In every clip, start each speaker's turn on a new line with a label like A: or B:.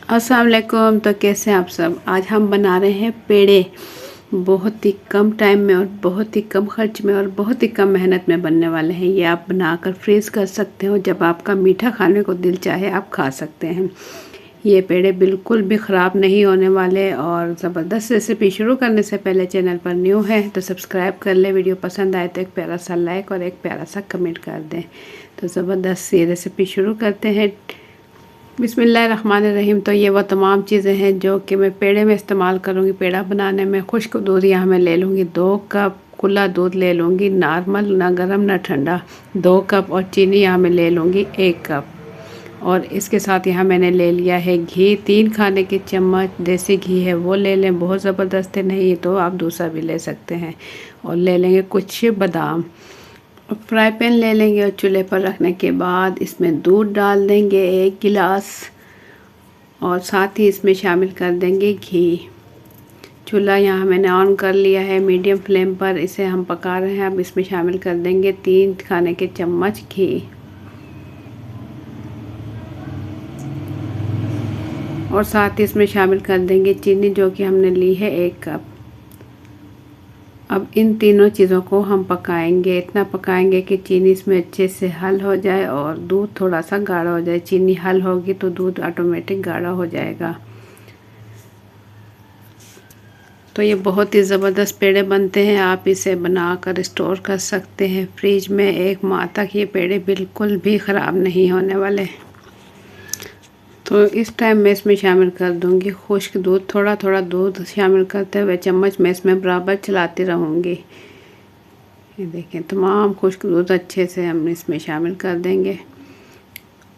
A: अस्सलाम वालेकुम। तो कैसे हैं आप सब। आज हम बना रहे हैं पेड़े। बहुत ही कम टाइम में और बहुत ही कम खर्च में और बहुत ही कम मेहनत में बनने वाले हैं। ये आप बनाकर फ्रीज़ कर सकते हो, जब आपका मीठा खाने को दिल चाहे आप खा सकते हैं। ये पेड़े बिल्कुल भी ख़राब नहीं होने वाले। और ज़बरदस्त रेसिपी शुरू करने से पहले चैनल पर न्यू है तो सब्सक्राइब कर ले। वीडियो पसंद आए तो एक प्यारा सा लाइक और एक प्यारा सा कमेंट कर दें। तो ज़बरदस्त ये रेसिपी शुरू करते हैं। बिस्मिल्लाहिर्रहमानिर्रहीम। तो ये वो तमाम चीज़ें हैं जो कि मैं पेड़े में इस्तेमाल करूँगी। पेड़ा बनाने में खुश्क दूध यहाँ मैं ले लूँगी 2 कप, खुला दूध ले लूँगी नॉर्मल, ना गर्म ना ठंडा 2 कप, और चीनी यहाँ मैं ले लूँगी 1 कप। और इसके साथ यहाँ मैंने ले लिया है घी 3 खाने के चम्मच। देसी घी है वो ले लें, बहुत ज़बरदस्त है, नहीं तो आप दूसरा भी ले सकते हैं। और ले लेंगे कुछ बादाम। फ्राई पैन ले लेंगे और चूल्हे पर रखने के बाद इसमें दूध डाल देंगे 1 गिलास, और साथ ही इसमें शामिल कर देंगे घी। चूल्हा यहाँ मैंने ऑन कर लिया है मीडियम फ्लेम पर, इसे हम पका रहे हैं। अब इसमें शामिल कर देंगे 3 खाने के चम्मच घी, और साथ ही इसमें शामिल कर देंगे चीनी जो कि हमने ली है 1 कप। अब इन तीनों चीज़ों को हम पकाएंगे। इतना पकाएंगे कि चीनी इसमें अच्छे से हल हो जाए और दूध थोड़ा सा गाढ़ा हो जाए। चीनी हल होगी तो दूध ऑटोमेटिक गाढ़ा हो जाएगा। तो ये बहुत ही ज़बरदस्त पेड़े बनते हैं। आप इसे बनाकर स्टोर कर सकते हैं फ्रिज में 1 माह तक। ये पेड़े बिल्कुल भी ख़राब नहीं होने वाले। तो इस टाइम मैं इसमें शामिल कर दूंगी खुश्क दूध। थोड़ा थोड़ा दूध शामिल करते हुए चम्मच में इसमें बराबर चलाती रहूँगी। ये देखें, तमाम खुश्क दूध अच्छे से हम इसमें शामिल कर देंगे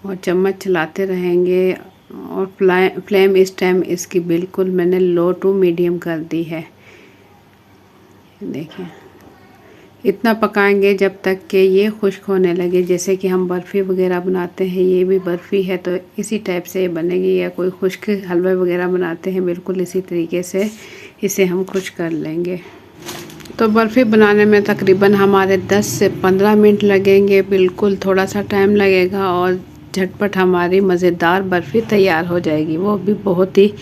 A: और चम्मच चलाते रहेंगे। और फ्लेम इस टाइम इसकी बिल्कुल मैंने लो टू मीडियम कर दी है। देखें, इतना पकाएंगे जब तक कि ये खुश्क होने लगे। जैसे कि हम बर्फ़ी वगैरह बनाते हैं, ये भी बर्फ़ी है तो इसी टाइप से बनेगी। या कोई खुश्क हलवा वगैरह बनाते हैं, बिल्कुल इसी तरीके से इसे हम खुश्क कर लेंगे। तो बर्फ़ी बनाने में तकरीबन हमारे 10 से 15 मिनट लगेंगे। बिल्कुल थोड़ा सा टाइम लगेगा और झटपट हमारी मज़ेदार बर्फ़ी तैयार हो जाएगी, वो भी बहुत ही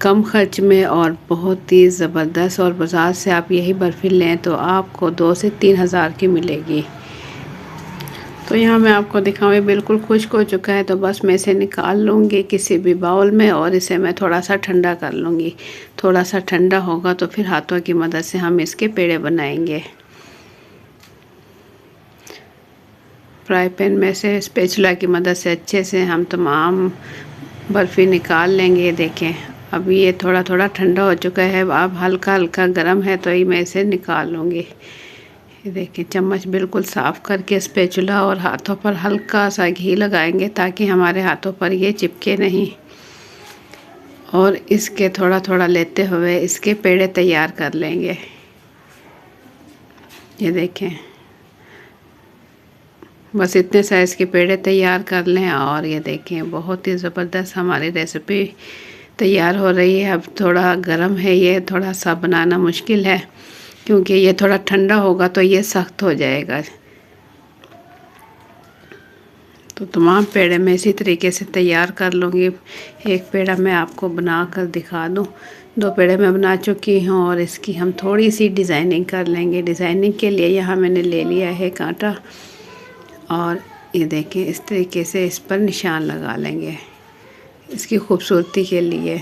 A: कम खर्च में और बहुत ही ज़बरदस्त। और बाज़ार से आप यही बर्फ़ी लें तो आपको 2 से 3 हज़ार की मिलेगी। तो यहाँ मैं आपको दिखाऊँ, बिल्कुल खुश्क हो चुका है। तो बस मैं इसे निकाल लूँगी किसी भी बाउल में और इसे मैं थोड़ा सा ठंडा कर लूँगी। थोड़ा सा ठंडा होगा तो फिर हाथों की मदद से हम इसके पेड़े बनाएंगे। फ्राई पैन में से स्पैचुला की मदद से अच्छे से हम तमाम बर्फ़ी निकाल लेंगे। देखें, अभी ये थोड़ा थोड़ा ठंडा हो चुका है। अब हल्का हल्का गर्म है तो ही मैं इसे निकाल लूँगी। ये देखिए, चम्मच बिल्कुल साफ़ करके स्पैचुला और हाथों पर हल्का सा घी लगाएंगे ताकि हमारे हाथों पर ये चिपके नहीं। और इसके थोड़ा थोड़ा लेते हुए इसके पेड़े तैयार कर लेंगे। ये देखें, बस इतने साइज़ के पेड़े तैयार कर लें। और ये देखें, बहुत ही ज़बरदस्त हमारी रेसिपी तैयार हो रही है। अब थोड़ा गर्म है, ये थोड़ा सा बनाना मुश्किल है क्योंकि ये थोड़ा ठंडा होगा तो ये सख्त हो जाएगा। तो तमाम पेड़े मैं इसी तरीके से तैयार कर लूँगी। एक पेड़ा मैं आपको बना कर दिखा दूँ। 2 पेड़े मैं बना चुकी हूँ और इसकी हम थोड़ी सी डिज़ाइनिंग कर लेंगे। डिज़ाइनिंग के लिए यहाँ मैंने ले लिया है कांटा, और ये देखें इस तरीके से इस पर निशान लगा लेंगे इसकी खूबसूरती के लिए।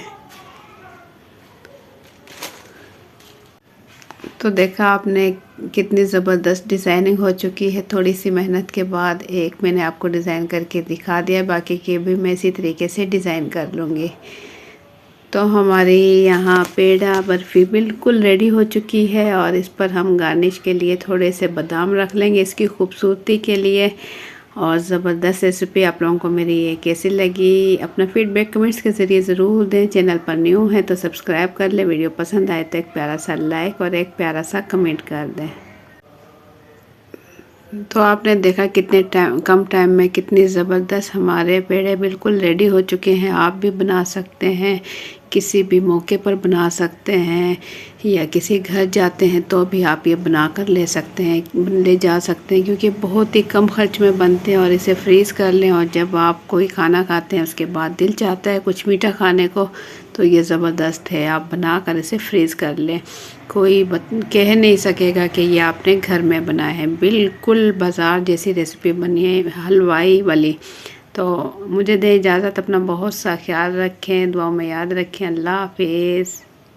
A: तो देखा आपने कितनी ज़बरदस्त डिज़ाइनिंग हो चुकी है। थोड़ी सी मेहनत के बाद एक मैंने आपको डिज़ाइन करके दिखा दिया, बाकी के भी मैं इसी तरीके से डिज़ाइन कर लूँगी। तो हमारी यहाँ पेड़ा बर्फ़ी बिल्कुल रेडी हो चुकी है और इस पर हम गार्निश के लिए थोड़े से बादाम रख लेंगे इसकी खूबसूरती के लिए। और ज़बरदस्त रेसिपी आप लोगों को मेरी ये कैसी लगी, अपना फीडबैक कमेंट्स के ज़रिए ज़रूर दें। चैनल पर न्यू है तो सब्सक्राइब कर ले। वीडियो पसंद आए तो एक प्यारा सा लाइक और एक प्यारा सा कमेंट कर दें। तो आपने देखा कितने कम टाइम में कितनी ज़बरदस्त हमारे पेड़े बिल्कुल रेडी हो चुके हैं। आप भी बना सकते हैं। किसी भी मौके पर बना सकते हैं, या किसी घर जाते हैं तो भी आप ये बना कर ले सकते हैं, ले जा सकते हैं, क्योंकि बहुत ही कम खर्च में बनते हैं। और इसे फ्रीज़ कर लें और जब आप कोई खाना खाते हैं उसके बाद दिल चाहता है कुछ मीठा खाने को, तो ये ज़बरदस्त है। आप बना कर इसे फ्रीज़ कर लें, कोई कह नहीं सकेगा कि ये आपने घर में बनाया है। बिल्कुल बाज़ार जैसी रेसिपी बनी है, हलवाई वाली। तो मुझे दें इजाज़त, अपना बहुत सा ख्याल रखें, दुआ में याद रखें। अल्लाह हाफिज़।